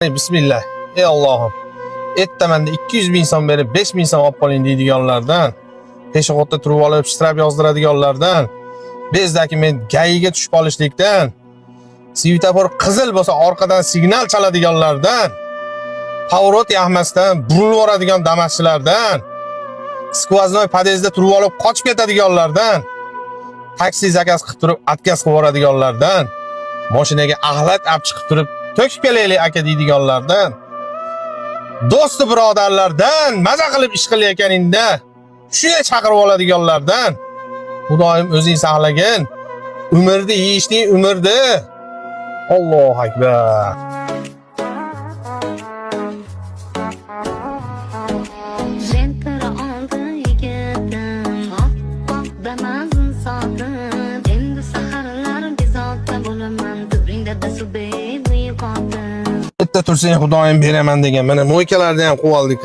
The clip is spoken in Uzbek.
Bismillah. Ey Allohim. Ertamanda 200 ming so'm berib 5 ming so'm olib qoling deydiganlardan, peshobda turib olib shtrab yozdiradiganlardan, bezdagi men gayiga tushib qolishlikdan, svetofor qizil bo'lsa orqadan signal chaladiganlardan, pavorot yaxmasdan burilib boradigan damaschilardan, skvoznoy podyezdda turib olib qochib ketadiganlardan, taksi zakaz qilib turib atkaz qilib boradiganlardan, mashinaga axlat olib chiqib turib to'kib kelaylik aka deydiganlardan, do'sti birodarlardan maza qilib ish qilayotganingda shunga chaqirib oladiganlardan, Xudoyim o'zing saqlagin. Umrni yeyishning umrdi. Allohu akbar. Bitta tursang Xudoyim beraman degan. Mana mo'ykalarni ham qilib oldik.